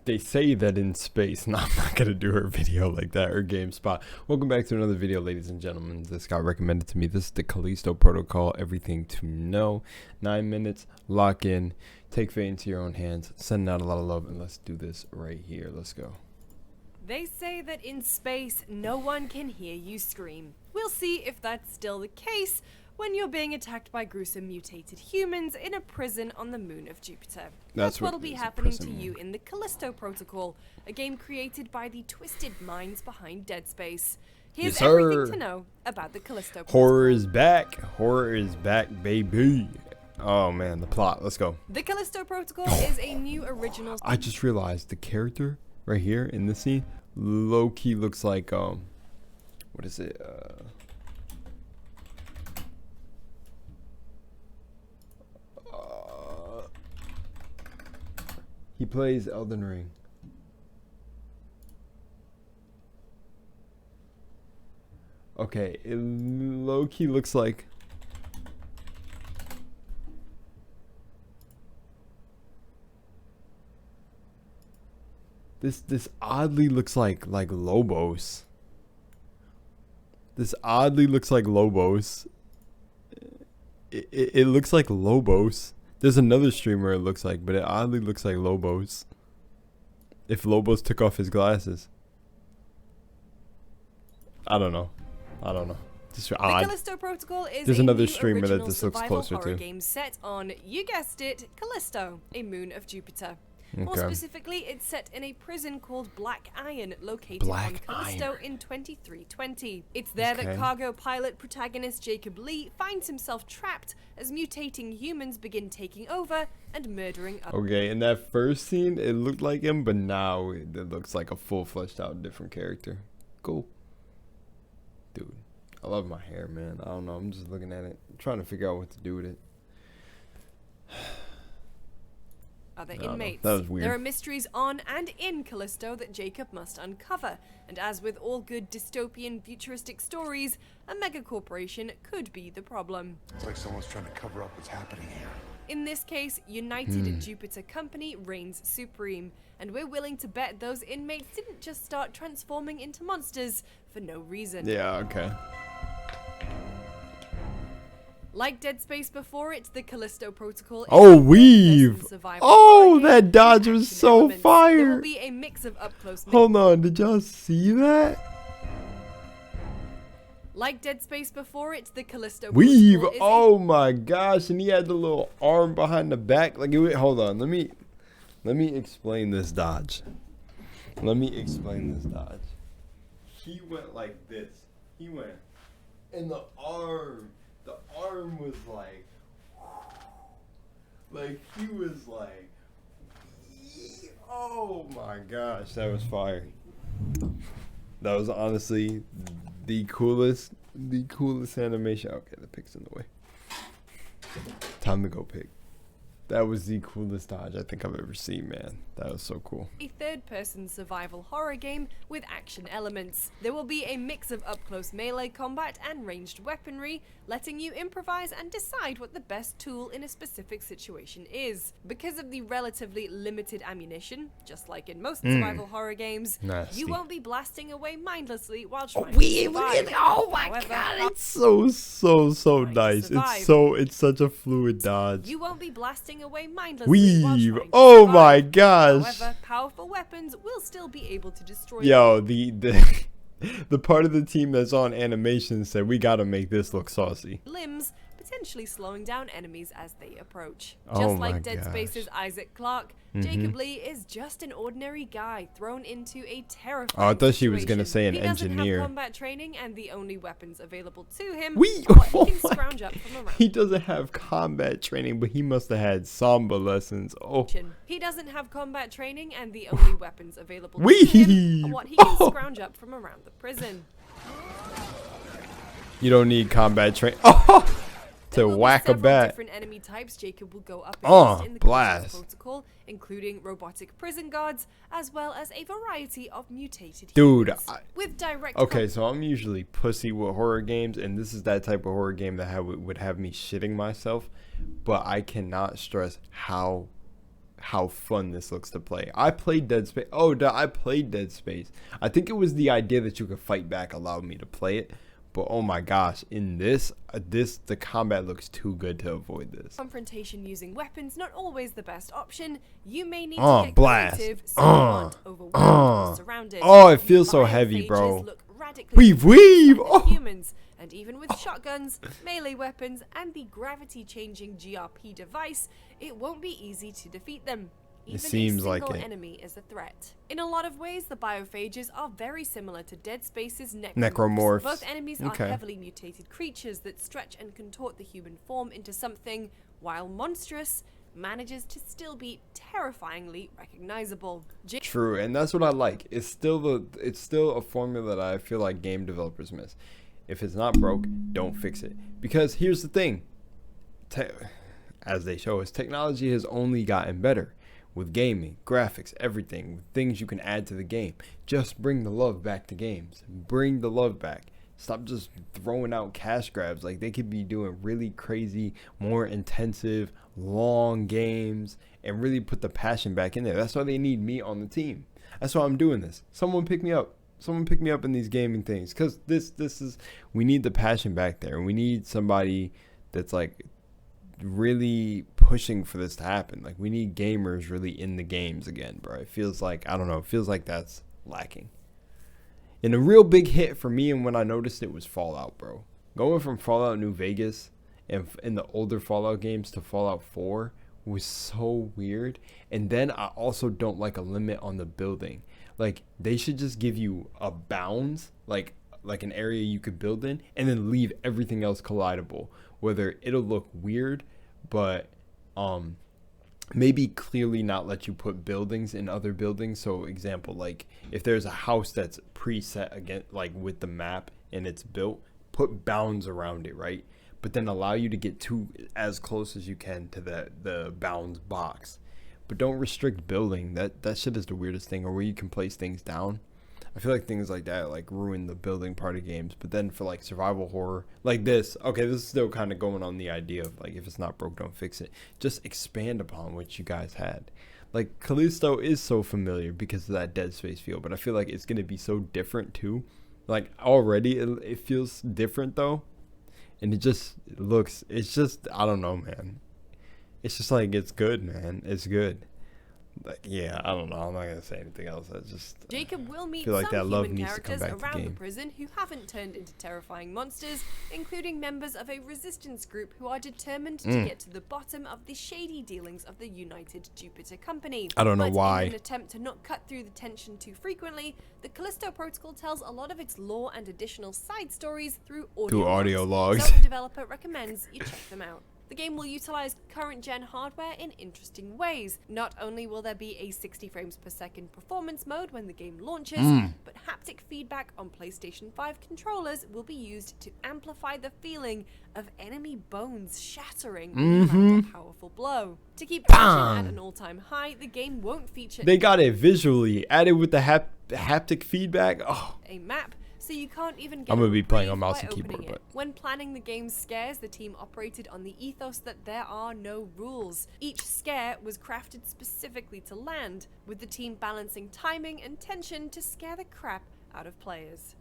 They say that in space. No, I'm not gonna do her video like that or GameSpot. Welcome back to another video, ladies and gentlemen. This got recommended to me. This is the Callisto protocol. Everything to know. 9 minutes. Lock in. Take fate into your own hands. Sending out a lot of love, and let's do this right here. Let's go. They say that in space, no one can hear you scream. We'll see if that's still the case when you're being attacked by gruesome mutated humans in a prison on the moon of Jupiter. That's what'll be happening to you in the Callisto protocol, a game created by the twisted minds behind Dead Space. Here's everything to know about the Callisto protocol. Horror is back. Horror is back, baby. Oh man, the plot. Let's go. The Callisto protocol is a new original. I just realized the character right here in this scene low-key looks like what is it? He plays Elden Ring. Okay, it low-key looks like this oddly looks like Lobos. This oddly looks like Lobos. It looks like Lobos. There's another streamer it looks like, but it oddly looks like Lobos. If Lobos took off his glasses. I don't know. Just odd. The Callisto protocol is There's a another new streamer that original this looks survival closer horror to. game set on, you guessed it, Callisto, a moon of Jupiter. More Okay. specifically, it's set in a prison called Black Iron, located Black on Callisto Iron. in 2320. It's there Okay. that cargo pilot protagonist Jacob Lee finds himself trapped as mutating humans begin taking over and murdering others. Okay, in that first scene, it looked like him, but now it looks like a full fleshed out different character. Cool. Dude, I love my hair, man. I don't know. I'm just looking at it, trying to figure out what to do with it. Other I don't know. inmates. That was weird. There are mysteries on and in Callisto that Jacob must uncover, and as with all good dystopian futuristic stories, a megacorporation could be the problem. It's like someone's trying to cover up what's happening here. In this case, United Jupiter Company reigns supreme, and we're willing to bet those inmates didn't just start transforming into monsters for no reason. Yeah, okay. Like Dead Space before it, the Callisto protocol is Oh, a weave. third-person survival Oh, horror game that dodge with was action so elements. There fire. will be a mix of up-close. Hold on, did y'all see that? Like Dead Space before it, the Callisto Weave. protocol is Oh my gosh, and he had the little arm behind the back. Like, hold on, let me explain this dodge. He went like this. He went, and the arm was like he was like, oh my gosh, that was fire. That was honestly the coolest animation. Okay, the pig's in the way. Time to go, pig. That was the coolest dodge I think I've ever seen, man. That was so cool. a third-person survival horror game with action elements. There will be a mix of up-close melee combat and ranged weaponry, letting you improvise and decide what the best tool in a specific situation is. Because of the relatively limited ammunition, just like in most survival horror games, Nasty. you won't be blasting away mindlessly while trying to Look survive. at oh my However, god, it's so nice. survive. It's such a fluid dodge. you won't be blasting away mindlessly while Weave. trying to Oh survive. my gosh. However, powerful weapons will still be able to destroy Yo, the the part of the team that's on animation said we gotta make this look saucy. limbs, potentially slowing down enemies as they approach. Oh Just my like Dead gosh. Space's Isaac Clarke, Jacob Lee is just an ordinary guy thrown into a terrifying Oh, I thought she was gonna situation. say an He doesn't engineer. have combat training, and the only weapons available to him We are what oh he can my scrounge up God. from around. He doesn't have combat training, but he must have had samba lessons. Oh, He doesn't have combat training, and the only weapons available to him Weave. are what he can Oh. scrounge up from around the prison. you don't need combat training. Oh, There to will be whack a several bat. different enemy types Jacob will go up Oh, against in the blast. Callisto protocol, including robotic prison guards, as well as a variety of mutated Dude, humans. With direct Okay, so I'm usually pussy with horror games, and this is that type of horror game that would have me shitting myself. But I cannot stress how how fun this looks to play. I played Dead Space. Oh, I played Dead Space. I think it was the idea that you could fight back allowed me to play it. But oh my gosh, in this, the combat looks too good to avoid this. Confrontation using weapons, not always the best option. You may need to get blast. creative so you aren't overwhelmed or surrounded. Oh, it feels so heavy, bro. Look radically Weave. different than humans, and even with shotguns, melee weapons, and the gravity-changing GRP device, it won't be easy to defeat them. Even seems a like single it. enemy is a threat. In a lot of ways, the biophages are very similar to Dead Space's Necromorphs. Both enemies are heavily mutated creatures that stretch and contort the human form into something, while monstrous, manages to still be terrifyingly recognizable. True, and that's what I like. It's still a formula that I feel like game developers miss. If it's not broke, don't fix it. Because here's the thing, as they show us, technology has only gotten better. With gaming, graphics, everything, with things you can add to the game. Just bring the love back to games. Bring the love back. Stop just throwing out cash grabs. Like, they could be doing really crazy, more intensive, long games and really put the passion back in there. That's why they need me on the team. That's why I'm doing this. Someone pick me up. Someone pick me up in these gaming things. Because we need the passion back there. And we need somebody that's like really pushing for this to happen. Like, we need gamers really in the games again, bro. It feels like, I don't know, it feels like that's lacking. And a real big hit for me, and when I noticed it, was Fallout, bro. Going from Fallout New Vegas and in the older Fallout games to Fallout 4 was so weird. And then I also don't like a limit on the building. Like, they should just give you a bounds, like an area you could build in, and then leave everything else collidable. Whether it'll look weird, but maybe clearly not let you put buildings in other buildings. So example, like if there's a house that's preset again, like with the map and it's built, put bounds around it, right? But then allow you to get to as close as you can to the bounds box. But don't restrict building. That shit is the weirdest thing. Or where you can place things down. I feel like things like that like ruin the building part of games. But then for like survival horror like this, okay, this is still kind of going on the idea of like, if it's not broke, don't fix it. Just expand upon what you guys had. Like, Callisto is so familiar because of that Dead Space feel, but I feel like it's gonna be so different too. Like, already it feels different though, and it's just I don't know, man. It's just like, it's good, man. It's good. Like, yeah, I don't know. I'm not gonna say anything else. I just Jacob will meet feel like some that love human needs to come characters back to around the game. prison who haven't turned into terrifying monsters, including members of a resistance group who are determined to get to the bottom of the shady dealings of the United Jupiter Company. I don't know But why. in an attempt to not cut through the tension too frequently, the Callisto Protocol tells a lot of its lore and additional side stories through audio logs. So the developer recommends you check them out. The game will utilize current-gen hardware in interesting ways. Not only will there be a 60 frames per second performance mode when the game launches, but haptic feedback on PlayStation 5 controllers will be used to amplify the feeling of enemy bones shattering when you land a powerful blow. To keep tension at an all-time high, the game won't feature They got it visually added with the haptic feedback. Oh, a map, so you can't even get I'm gonna be playing a on mouse by and keyboard, opening it. but When planning the game's scares, the team operated on the ethos that there are no rules. Each scare was crafted specifically to land, with the team balancing timing and tension to scare the crap out of players.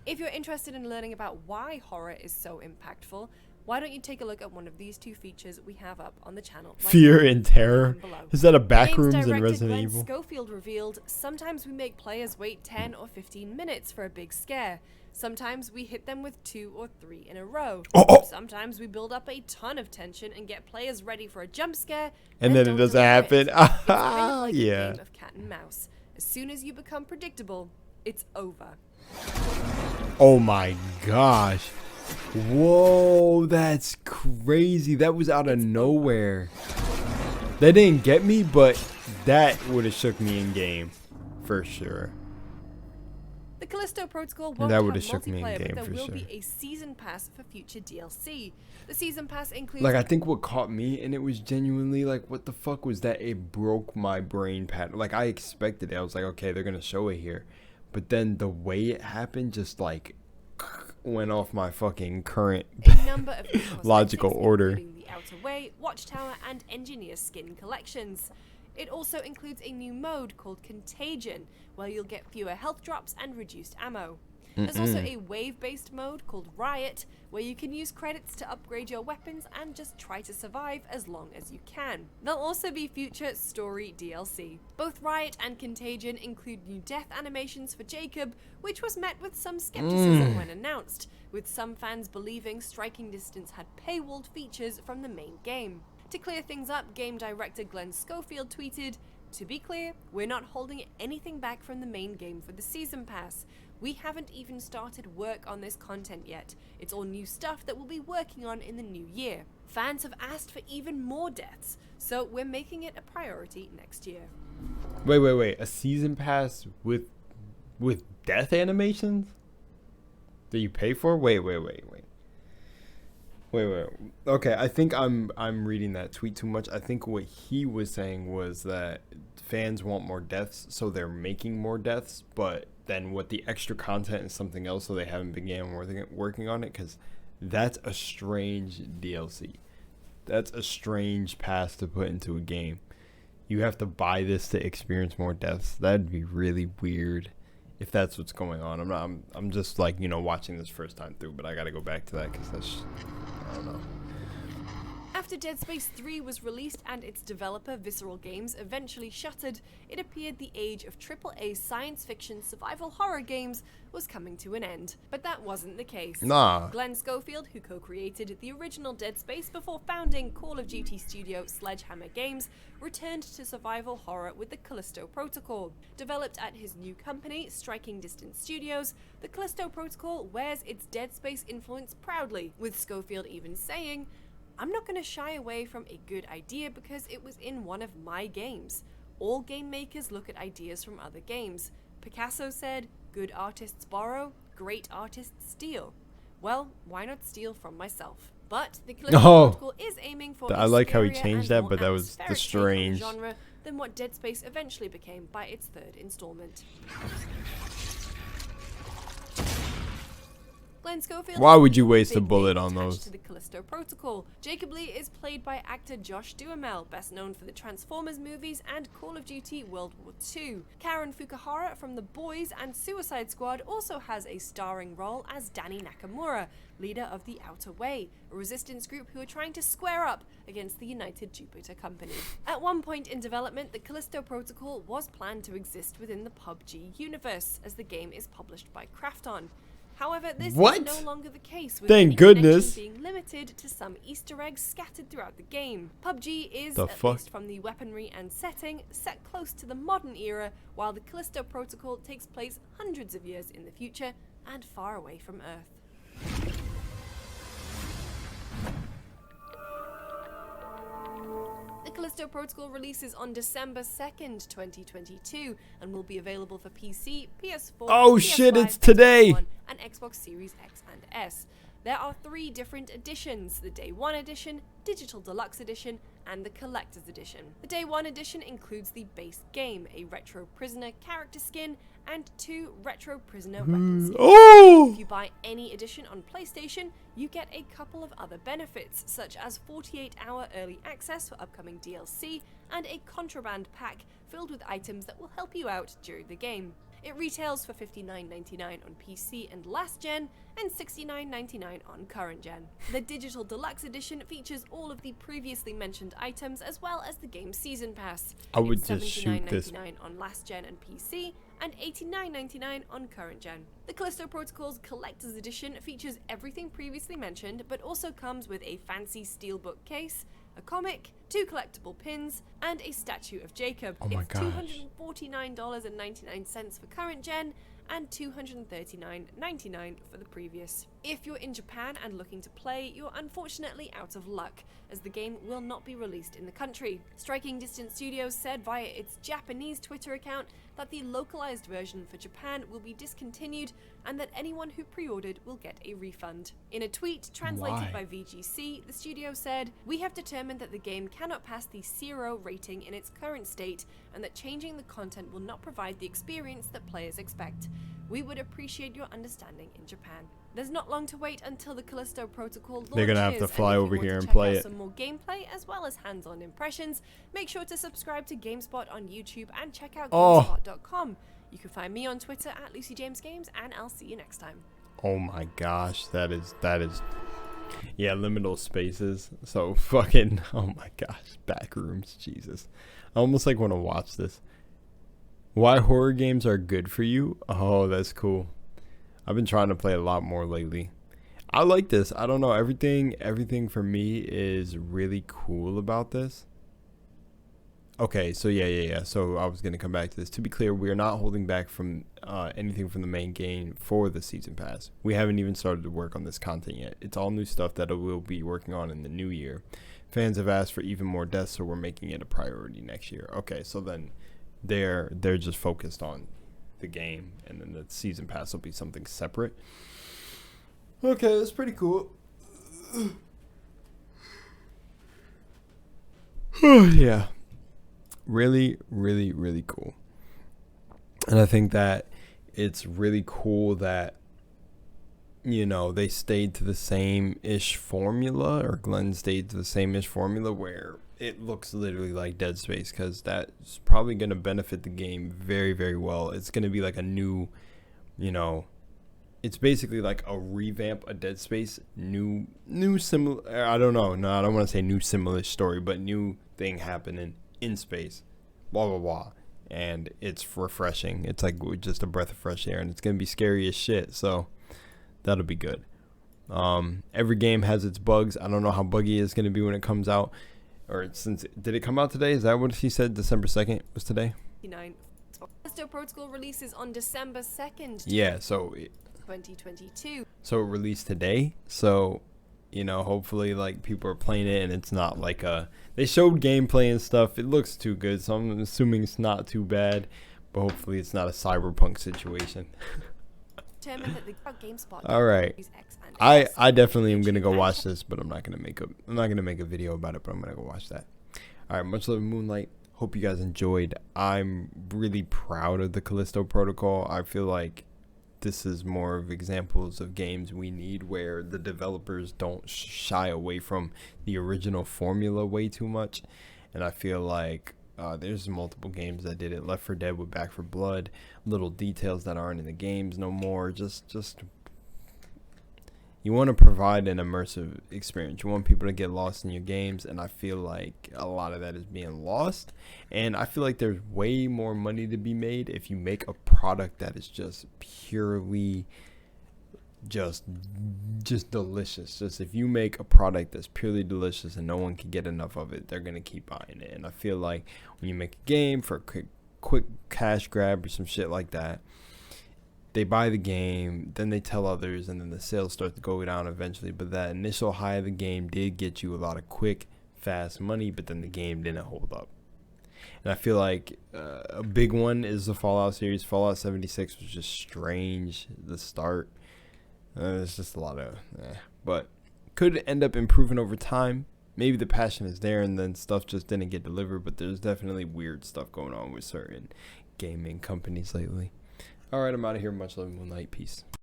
If you're interested in learning about why horror is so impactful, why don't you take a look at one of these two features we have up on the channel? Right fear now, and terror. below. Is that a The game's backrooms in director Resident Glenn Evil? Schofield revealed, sometimes we make players wait 10 or 15 minutes for a big scare. Sometimes we hit them with 2 or 3 in a row. Oh. Sometimes we build up a ton of tension and get players ready for a jump scare. And then it don't doesn't deliver it. happen. It's kind of like Yeah. a game of cat and mouse. As soon as you become predictable, it's over. Oh my gosh. Whoa, that's crazy. That was out of nowhere. That didn't get me, but that would have shook me in game for sure. The Callisto Protocol won't That have would've shook me in multiplayer, game but for there will sure. be a season pass for future DLC. The season pass includes Like, I think what caught me, and it was genuinely like, what the fuck was that? It broke my brain pattern. Like, I expected it. I was like, okay, they're gonna show it here. But then the way it happened just like went off my fucking current a number of new logical cosmetics, order. including the Outer Way, Watchtower, and Engineer skin collections. It also includes a new mode called Contagion, where you'll get fewer health drops and reduced ammo. There's also a wave-based mode called Riot, where you can use credits to upgrade your weapons and just try to survive as long as you can. There'll also be future story DLC. Both Riot and Contagion include new death animations for Jacob, which was met with some skepticism when announced, with some fans believing Striking Distance had paywalled features from the main game. To clear things up, game director Glenn Schofield tweeted, "To be clear, we're not holding anything back from the main game for the Season Pass. We haven't even started work on this content yet. It's all new stuff that we'll be working on in the new year. Fans have asked for even more deaths, so we're making it a priority next year." Wait. A season pass with death animations that you pay for? Wait. Okay, I think I'm reading that tweet too much. I think what he was saying was that fans want more deaths, so they're making more deaths, but then what the extra content is something else, so they haven't began working on it, because that's a strange DLC. That's a strange pass to put into a game. You have to buy this to experience more deaths. That'd be really weird if that's what's going on. I'm just like, watching this first time through, but I gotta go back to that because that's, I don't know. After Dead Space 3 was released and its developer Visceral Games eventually shuttered, it appeared the age of AAA science fiction survival horror games was coming to an end. But that wasn't the case. Nah. Glenn Schofield, who co-created the original Dead Space before founding Call of Duty studio Sledgehammer Games, returned to survival horror with the Callisto Protocol. Developed at his new company, Striking Distance Studios, the Callisto Protocol wears its Dead Space influence proudly, with Schofield even saying, "I'm not going to shy away from a good idea because it was in one of my games. All game makers look at ideas from other games. Picasso said, 'Good artists borrow, great artists steal.' Well, why not steal from myself?" But the Callisto Protocol is aiming for I like how he scarier changed and that, more but that was the atmospheric take on strange genre than what Dead Space eventually became by its third installment. Glenn Schofield. Why would you waste a big bullet name on attached those? To the Callisto Protocol. Jacob Lee is played by actor Josh Duhamel, best known for the Transformers movies and Call of Duty World War II. Karen Fukuhara from The Boys and Suicide Squad also has a starring role as Danny Nakamura, leader of the Outer Way, a resistance group who are trying to square up against the United Jupiter Company. At one point in development, the Callisto Protocol was planned to exist within the PUBG universe, as the game is published by Krafton. However, this is no longer the case, with Thank the goodness. connection being limited to some Easter eggs scattered throughout the game. PUBG is, The at fuck? least from the weaponry and setting, set close to the modern era, while the Callisto Protocol takes place hundreds of years in the future and far away from Earth. The Callisto Protocol releases on December 2nd, 2022, and will be available for PC, PS4, Oh PS5, shit, it's Xbox today! One, and Xbox Series X and S. There are 3 different editions: the Day 1 edition, Digital Deluxe edition, and the Collector's edition. The Day 1 edition includes the base game, a retro prisoner character skin, and 2 retro prisoner weapon skins. Oh! If you buy any edition on PlayStation, you get a couple of other benefits, such as 48-hour early access for upcoming DLC, and a contraband pack filled with items that will help you out during the game. It retails for $59.99 on PC and last gen, and $69.99 on current gen. The Digital Deluxe Edition features all of the previously mentioned items as well as the game's Season Pass. I would It's just shoot this. $79.99 on last gen and PC, and $89.99 on current gen. The Callisto Protocol's Collector's Edition features everything previously mentioned, but also comes with a fancy steelbook case, a comic, 2 collectible pins, and a statue of Jacob. Oh my It's gosh. $249.99 for current gen, and $239.99 for the previous. If you're in Japan and looking to play, you're unfortunately out of luck, as the game will not be released in the country. Striking Distance Studios said via its Japanese Twitter account that the localized version for Japan will be discontinued and that anyone who pre-ordered will get a refund. In a tweet translated by VGC, the studio said, "We have determined that the game cannot pass the 0 rating in its current state, and that changing the content will not provide the experience that players expect. We would appreciate your understanding in Japan. There's not long to wait until the Callisto Protocol launches. They're gonna have to fly and if over you want here to and check play out it. some more gameplay as well as hands-on impressions, make sure to subscribe to GameSpot on YouTube and check out GameSpot.com. You can find me on Twitter at LucyJamesGames, and I'll see you next time. Oh my gosh, that is yeah, liminal spaces. So fucking, oh my gosh, back rooms, Jesus. I almost like want to watch this. Why horror games are good for you? Oh, that's cool. I've been trying to play a lot more lately. I like this. I don't know, everything for me is really cool about this. Okay, so yeah. So I was going to come back to this. To be clear, we are not holding back from anything from the main game for the season pass. We haven't even started to work on this content yet. It's all new stuff that we'll be working on in the new year. Fans have asked for even more deaths, so we're making it a priority next year. Okay, so then they're just focused on the game, and then the season pass will be something separate. Okay, that's pretty cool. Yeah. Really cool. And I think that it's really cool that, you know, they stayed to the same-ish formula, or Glenn stayed to the same-ish formula, where it looks literally like Dead Space, because that's probably going to benefit the game very well. It's going to be like a new, you know, it's basically like a revamp of Dead Space, new similar, I don't know, no, I don't want to say new similar story, but new thing happening in space, blah, and it's refreshing. It's like just a breath of fresh air, and it's going to be scary as shit, so that'll be good. Every game has its bugs. I don't know how buggy it's going to be when it comes out, or did it come out today? Is that what he said? December 2nd was today? Callisto Protocol releases on December 2nd. Yeah, so 2022. So it released today, so you know, hopefully like people are playing it and it's not like they showed gameplay and stuff. It looks too good, so I'm assuming it's not too bad, but hopefully it's not a cyberpunk situation. All right, I definitely am gonna go watch this, but I'm not gonna make a video about it, but I'm gonna go watch that. All right, much love, Moonlight. Hope you guys enjoyed. I'm really proud of the Callisto Protocol. I feel like this is more of examples of games we need where the developers don't shy away from the original formula way too much. And I feel like there's multiple games that did it. Left 4 Dead with Back 4 Blood, little details that aren't in the games no more. Just you want to provide an immersive experience. You want people to get lost in your games, and I feel like a lot of that is being lost. And I feel like there's way more money to be made if you make a product that is just purely just delicious. Just if you make a product that's purely delicious and no one can get enough of it, they're gonna keep buying it. And I feel like when you make a game for a quick cash grab or some shit like that, they buy the game, then they tell others, and then the sales start to go down eventually. But that initial high of the game did get you a lot of quick, fast money, but then the game didn't hold up. And I feel like a big one is the Fallout series. Fallout 76 was just strange, the start. It's just a lot of but could end up improving over time. Maybe the passion is there and then stuff just didn't get delivered, but there's definitely weird stuff going on with certain gaming companies lately. All right, I'm out of here. Much love, Moonlight. Peace.